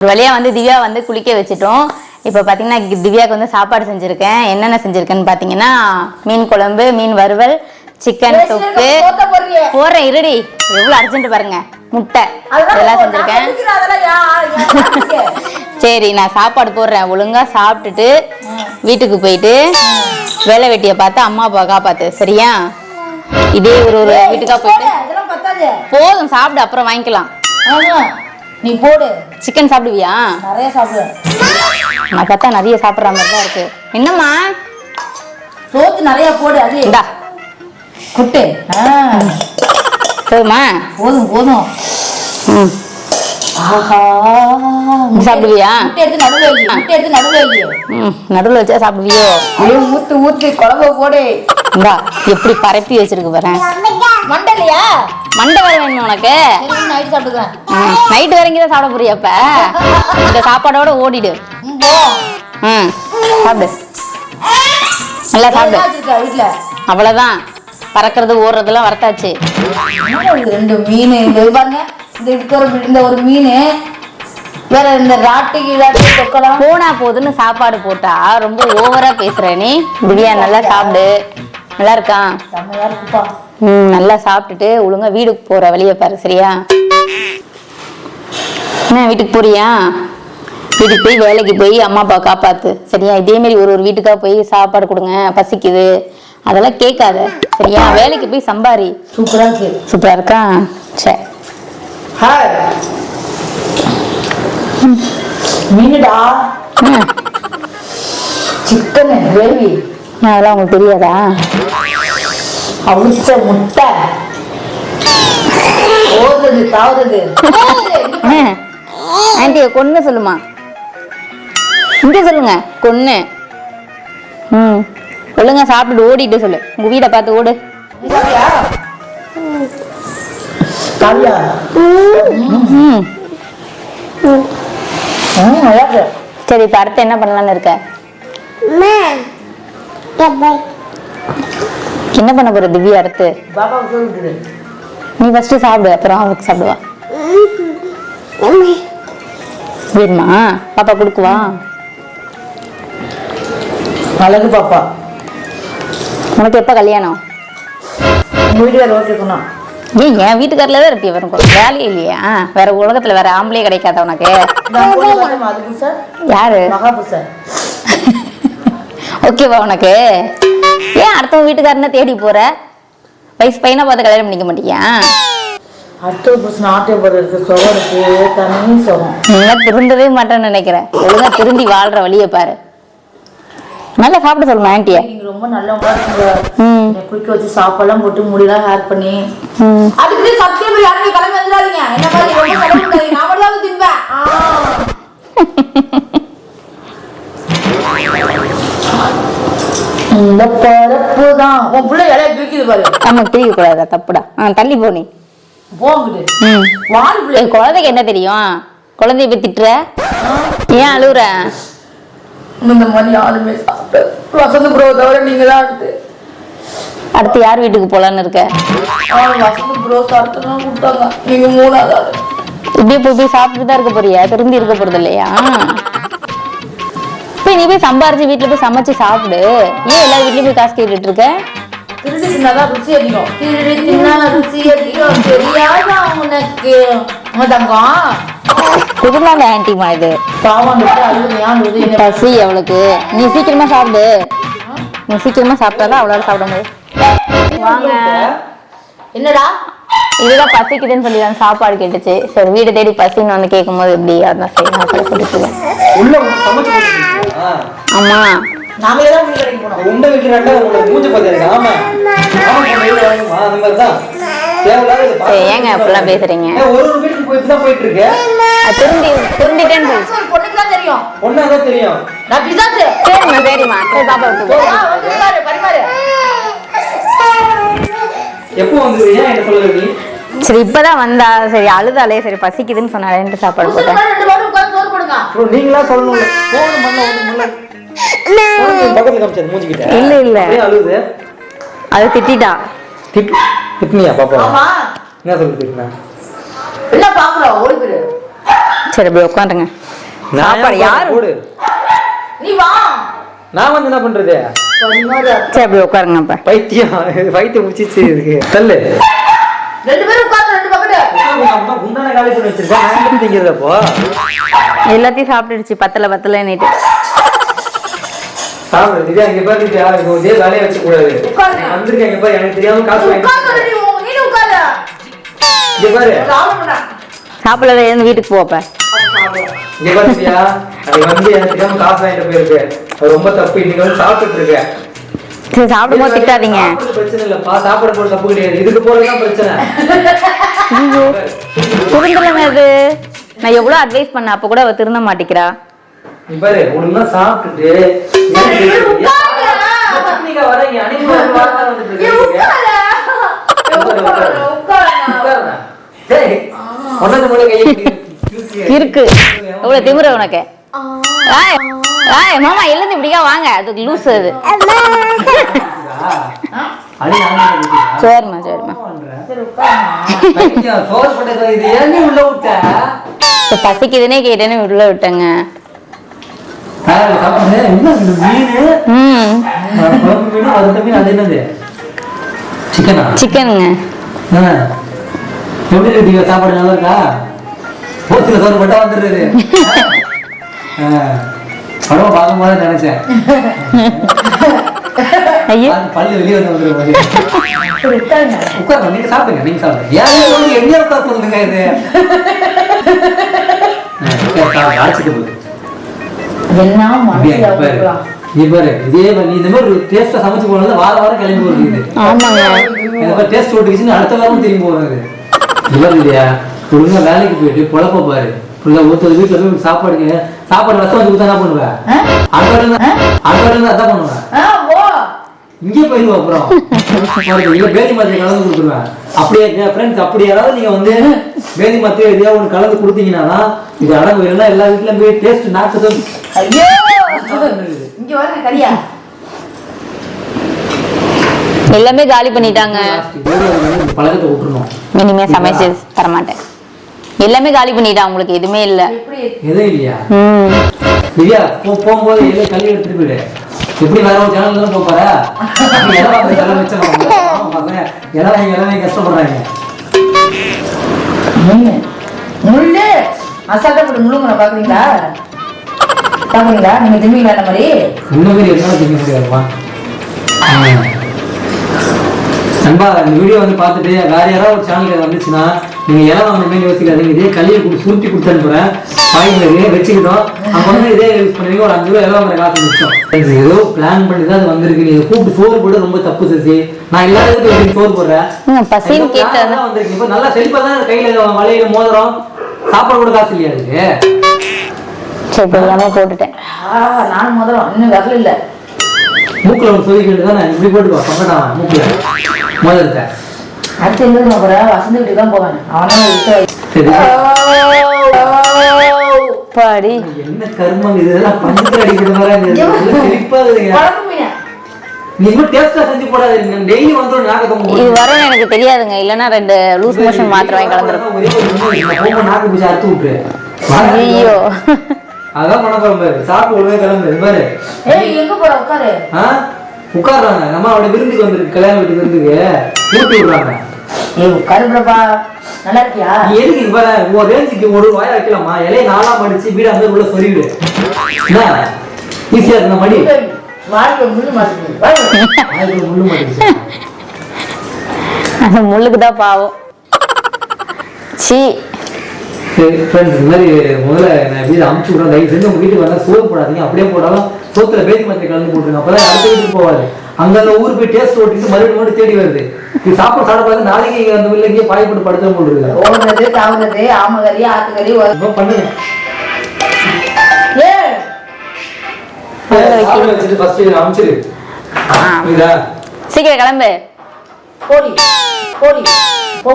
ஒரு வழியா வந்து திவ்யா வந்து குளிக்க வச்சுட்டோம். இப்போ பார்த்தீங்கன்னா திவ்யாவுக்கு வந்து சாப்பாடு செஞ்சுருக்கேன். என்னென்ன செஞ்சுருக்கேன்னு பார்த்தீங்கன்னா மீன் குழம்பு, மீன் வறுவல், சிக்கன் தொக்கு போடுறேன். இருடி, எவ்வளோ அர்ஜென்ட் பாருங்க. முட்டை இதெல்லாம் செஞ்சுருக்கேன். சரி, நான் சாப்பாடு போடுறேன். ஒழுங்கா சாப்பிட்டுட்டு வீட்டுக்கு போயிட்டு வேலை வெட்டியை பார்த்து அம்மா அப்பா காப்பாத்து. சரியா? இதே ஒரு வீட்டுக்கா போயிட்டு போதும், சாப்பிடு, அப்புறம் வாங்கிக்கலாம். நீ போடு. சிக்கன் சாப்பிடுவியா? நிறைய சாப்பிடுவேன். நான் பார்த்தா நிறைய சாப்பிட்ற மாதிரி தான் இருக்கு. என்னம்மா? சோத்து நிறைய போடு. அது இந்தா குட்டு. போதுமா? போதும் போதும். ஆஹா, சாப்பிடுவியா? எடுத்து நடுவில் நடுவில் வச்சா சாப்பிடுவியோ? ஊத்து ஊத்து குழம்பு போடு. இந்தா எப்படி பரப்பி வச்சிருக்கு பாரு. மண்டலையா? மண்டை வர வேணும் உனக்கு? நைட்டு சாப்பிட்டுக்கிறேன். நைட்டு வரைக்கும் தான் சாப்பிட போறியா? அப்ப இந்த சாப்பாடோட ஓடிடு. சாப்பிடு, நல்லா சாப்பிடு. வீட்டுல அவ்வளவுதான். பறக்கிறது ஓடுறதெல்லாம் வரத்தாச்சு. 2 மீன் பாருங்க. இந்த ஒரு மீன் வேற. இந்த ராட்டி தொக்கலாம் போனா போதுன்னு சாப்பாடு போட்டா ரொம்ப ஓவரா பேசுற நீ. திவ்யா நல்லா சாப்பிடு. நல்லா இருக்கா? செம்மையா இருக்குப்பா. நல்லா சாப்பிட்டுட்டு ஒழுங்கா வீட்டுக்கு போற வழியை பாரு. சரியா? என்ன வீட்டுக்கு போறியா? வீட்டுக்கு போய் வேலைக்கு போய் அம்மா அப்பா காப்பாத்து. சரியா? இதே மாதிரி ஒரு வீட்டுக்கா போய் சாப்பாடு கொடுங்க, பசிக்குது, அதெல்லாம் கேட்காத. சரியா? வேலைக்கு போய் சம்பாரி. சூப்பரா இருக்கு. சூப்பரா இருக்கா? சரி. மீனுடா. Chicken gravy. அதெல்லாம் உங்களுக்கு தெரியாதா? அவிச்ச முட்டை. ஓடுறது தாவுறது. ஆண்டி கொன்னு சொல்லுமா? இங்க சொல்லுங்க, கொன்னு. ஒழுங்கா சாப்பிட்டு ஓடிட்டு சொல்லு. உங்க வீடை பார்த்து ஓடு. சரி, இப்ப அடுத்து என்ன பண்ணலான்னு இருக்க? என்ன பண்ண போற திவ்யா அடுத்து? நீ ஃபர்ஸ்ட் சாப்பிடு, அப்புறம் அவருக்கு சாப்பிடுவா. வேணுமா? பாப்பா கொடுக்குவா? அழகு பாப்பா. உனக்கு எப்ப கல்யாணம்? வீட்டுக்கார ஓட்டிக்கணும். ஏன் என் வீட்டுக்காரில் தான் இருப்பிய? வரும் வேலையே இல்லையா? வேற உலகத்துல வேற ஆம்பளே கிடைக்காத உனக்கு? யாரு? ஓகேவா உனக்கு? ஏன் அடுத்தவங்க வீட்டுக்காரன தேடி போற? வயசு பையனை பார்த்து கல்யாணம் பண்ணிக்க மாட்டியா? திருந்தவே மாட்டேன்னு நினைக்கிறேன். ஒழுங்கா திருந்தி வாழ்ற வழியை பாரு. நல்லா சாப்பிட சொல்லணும் ஆண்டிய. ரொம்ப நல்லவங்களா இருக்கீங்க. குளிக்க வச்சு சாப்பாடுலாம் போட்டு முடியெல்லாம் ஹேர் பண்ணி. அதுக்கு சத்தியம் யாருமே கிளம்பி வந்துடாதீங்க. என்ன மாதிரி ரொம்ப கிளம்பி நான் மட்டும் தான் திம்பேன். இந்த பரப்பு தான் உன் பிள்ளை இலைய தூக்கிது பாரு. ஆமா, தூக்க கூடாதா? தப்புடா. தள்ளி போனி போங்குது. வாழு பிள்ளை. குழந்தைக்கு என்ன தெரியும்? குழந்தைய போய் திட்டுற? ஏன் அழுகுற? இந்த மாதிரி யாருமே சாப்பிட்டு வசந்த ப்ரோ தவிர நீங்க தான் அடுத்து யார் வீட்டுக்கு போலான்னு இருக்க? வசந்த ப்ரோ சாப்பிட்டுலாம் கொடுத்தாங்க. நீங்க 3ஆவது. இப்படியே போய் சாப்பிட்டு தான் இருக்க போறியா? திரும்பி இருக்க போறது இல்லையா? போய் நீ போய் சம்பாரிச்சு வீட்டுல போய் சமைச்சு சாப்பிடு. ஏன் எல்லா வீட்லயும் போய் காசு கேட்டுட்டு இருக்க? திருடி தின்னாதான் ருசி அதிகம். திருடி தின்னா ருசி அதிகம். தெரியாதா உனக்கு? தங்கம் குடும்பம் ஆன்டிமா இது. பசி அவளுக்கு. நீ சீக்கிரமா சாப்பிடு. நீ சீக்கிரமா சாப்பிட்டாதான் அவளால சாப்பிட முடியும். வாங்க. என்னடா இதுதான் பசிக்குதுன்னு சொல்லி தான் சாப்பாடு கேட்டுச்சு. சரி, வீடு தேடி பசின்னு வந்து கேட்கும் போது எப்படி? அதான் சரி சாப்பாடு கொடுத்துருவேன். ஆமா, நாங்களே தான் வீடு கடைக்கு போனோம். உண்ட வைக்கிறாண்டா உங்களுக்கு மூஞ்சி பாத்தீங்க. ஆமா ஆமா, அந்த மாதிரி தான். ஏங்க அப்படிலாம் பேசுறீங்க? ஒரு வீட்டுக்கு போயிட்டு தான் போயிட்டு இருக்கு. திருந்திட்டேன்னு பொண்ணுக்கு தான் தெரியும். பொண்ணாதான் தெரியும். நான் பிசாசு. சரிம்மா சரிம்மா, சரி சாப்பாடு பரிமாறு. எப்போ வந்தது? ஏன் என்ன சொல்லுற நீ? சரி, இப்பதான் வந்தா. சரி, அழுதாலே. சரி, பசிக்குதுன்னு சொன்னாலே சாப்பாடு போட்டேன். நீங்களா சொல்லணும். போன் பண்ண பக்கத்துல காமிச்சது மூஞ்சிக்கிட்ட. இல்ல இல்ல, அழுது அது திட்டிட்டா. திட்டினியா பாப்பா? என்ன சொல்லு திட்டினா? என்ன பாக்குறோம்? ஓடி போயிரு. சரி, அப்படி உட்காந்துருங்க. சாப்பாடு யாரு? போடு. நீ வா. நான் வந்து என்ன பண்றது? சரி அப்படி உட்காருங்க அப்ப. பைத்தியம் முடிச்சிச்சு இருக்கு. தள்ளு. ரெண்டு பேரும் உட்கார்ந்து ரெண்டு பக்கெட். அம்மா குண்டான காலி பண்ணி வச்சிருக்கேன். நான் எப்படி திங்கிறது அப்போ? எல்லாத்தையும் சாப்பிட்டுடுச்சு பத்தல நீட்டு. சாப்பிடு. திவ்யா இங்க பாரு திவ்யா, இங்க ஒரே வேலையை வச்சு கூடாது. வந்திருக்கேன் இங்க பாரு, எனக்கு தெரியாம காசு வாங்கி. உட்கார்ந்து நீ உட்காரு. இங்க பாரு. சாப்பிடல எழுந்து வீட்டுக்கு போப்ப. இங்க பாரு திவ்யா, அது வந்து எனக்கு தெரியாம காசு வாங்கிட்டு போயிருக்கு. அது ரொம்ப தப்பு. இன்னைக்கு வந்து சாப்பிட்டுட்டு இருக்கேன். சரி சாப்பிடும்போது திட்டாதீங்க. பிரச்சனை இல்லப்பா, சாப்பிட போறது தப்பு கிடையாது. இதுக்கு போறதுதான் பிரச்சனை. திருந்தலங்க அது. நான் எவ்வளவு அட்வைஸ் பண்ண அப்ப கூட அவ திருந்த மாட்டேங்கிறா. நீ பாரு, ஒழுங்கா சாப்பிட்டுட்டு இருக்கு எவ்வளவு திமிர உனக்கு. மாமா எழுந்து இப்படிக்கா வாங்க. அதுக்கு லூஸ் அது. சரிம்மா பசிக்குதுன்னே கேட்டேன்னு உள்ள விட்டேங்க. சிக்கனுங்க. சாப்பாடு நல்லா இருக்கா? சோறு பட்டா வந்துடுறது. படம் பார்க்கும் போது நினைச்சேன் பள்ளி வெளியே வந்து வந்துருவாங்க. உட்காருங்க, நீங்க சாப்பிடுங்க. நீங்க சாப்பிடுங்க. ஏன் எங்க உட்கார சொல்லுங்க இது? அழைச்சிட்டு போகுது. நீ பாரு, இதே நீ இந்த மாதிரி ஒரு டேஸ்டா சமைச்சு போனது வாரம் கிளம்பி போறது. இந்த மாதிரி டேஸ்ட் ஓட்டுக்குச்சுன்னு அடுத்த வாரம் திரும்பி போறது. இவர் இல்லையா, ஒழுங்கா வேலைக்கு போயிட்டு பொழப்ப பாரு. ஒருத்தர் வீட்டுல போய் சாப்பாடு ரசம் வச்சு கொடுத்தா என்ன பண்ணுவேன்? அதான் பண்ணுவேன். இங்கே போயிடுவோம். அப்புறம் பேதி மாத்திரை கலந்து கொடுத்துருவேன். அப்படியே ஃப்ரெண்ட்ஸ், அப்படி யாராவது நீங்க வந்து பேதி மாத்திரை எதையாவது ஒன்று கலந்து கொடுத்தீங்கன்னா இது அடங்கு. இல்லைன்னா எல்லா வீட்லயும் போய் டேஸ்ட் நாக்கு இங்க வர கரியா எல்லாமே காலி பண்ணிட்டாங்க. பழக்கத்தை விட்டுருணும். இனிமே சமைச்சு தரமாட்டேன். எல்லாமே காலி பண்ணிட்டான். உங்களுக்கு எதுவுமே இல்ல. எதுவும் இல்லையா? இல்லையா? போகும்போது எல்லாம் கல்வி எடுத்துட்டு போயிடு. எப்படி வேற ஒரு சேனல் தானே போற? எல்லாமே கஷ்டப்படுறாங்க. முள்ளு அசால்ட்டா போட்டு முள்ளுங்க பாக்குறீங்களா? நீங்க திம்பிங்களா? அந்த மாதிரி இந்த மாதிரி என்னால திங்க முடியாதுமா. நண்பா, இந்த வீடியோ வந்து பார்த்துட்டு வேற யாராவது ஒரு சேனல் வந்துச்சுன்னா நீங்க இலை வாங்க மாதிரி யோசிக்காதீங்க. இதே களியை சுருட்டி கொடுத்து அனுப்புறேன். பாய்க்கு வச்சுக்கிட்டோம். அப்ப வந்து இதே யூஸ் பண்ணுவீங்க. ஒரு 5 ரூபா இலை வாங்குற காசு மிச்சம். ஏதோ பிளான் பண்ணி தான் அது வந்திருக்கு. நீங்க கூப்பிட்டு சோறு போட ரொம்ப தப்பு சசி. நான் எல்லாருக்கும் சோறு போடுறேன். வந்திருக்கு. இப்ப நல்லா செழிப்பா தான் கையில வலையில மோதிரம் சாப்பாடு கூட காசு இல்லையா அதுக்கு? போட்டுட்டேன். நானும் மோதிரம் இன்னும் வரல இல்ல. மூக்குல ஒரு சொல்லிக்கிட்டு தானே இப்படி போட்டுக்கோ. பங்கடா மூக்குல மோதிரத்தை. அடுத்து எங்க போற? வசந்த வீட்டுக்கு தான் போவேன். பாடி என்ன கர்மம் இதெல்லாம் பஞ்சத்துல அடிக்கிற மாதிரி செழிப்பா இருக்குங்க. நீங்க டேஸ்டா செஞ்சு போடாதீங்க. டெய்லி வந்து ஒரு நாக்கு இது வரணும் எனக்கு தெரியாதுங்க. இல்லன்னா 2 லூஸ் மோஷன் மாத்திரை வாங்கி கலந்துரும். ஒரே நாக்கு பிடிச்சி அறுத்து விட்டுரு. ஐயோ, அதான் பண்ண போறேன். சாப்பிட்டு ஒழுங்கா கிளம்பு. பாரு எங்க போற? உட்காரு. உட்கார்றாங்க. நம்ம அவட விருந்துக்கு வந்துருக்கு. கல்யாண வீட்டுக்கு விருந்துக்கு ஊட்டி விடுறாங்க. உட்காருப்பா. நல்லா இருக்கியா? நீ எதுக்கு இங்க பாரு, ஒரு ரேஞ்சுக்கு ஒரு வாயை வைக்கலாமா? இலையை 4ஆ மடிச்சு வீடு அந்த உள்ள சொருவிடு. என்ன ஈஸியா இருந்த மடி முள்ளு மாட்டிச்சு. அந்த முள்ளுக்குதான் பாவம். சி சரி ஃப்ரெண்ட்ஸ், இந்த மாதிரி முதல்ல நான் எப்படி அமுச்சு விடுறேன். தயவு செஞ்சு உங்க வீட்டுக்கு வந்தா சோறு போடாதீங்க. அப்படியே போடாலும் சோத்துல பேதி மாத்திரை கலந்து போட்டுருங்க. அப்பதான் அடுத்த வீட்டுக்கு போவாது. அங்க ஊர் போய் டேஸ்ட் ஓட்டிட்டு மறுபடியும் தேடி வருது. இது சாப்பாடு சாப்பிடாது. நாளைக்கு இங்க அந்த வீட்டுல பாய் போட்டு படுத்த போடுறது. ஓடுறது தாவுறது ஆமகறி ஆத்துக்கறி பண்ணுங்க. சீக்கிரம் கிளம்பு. போடி போடி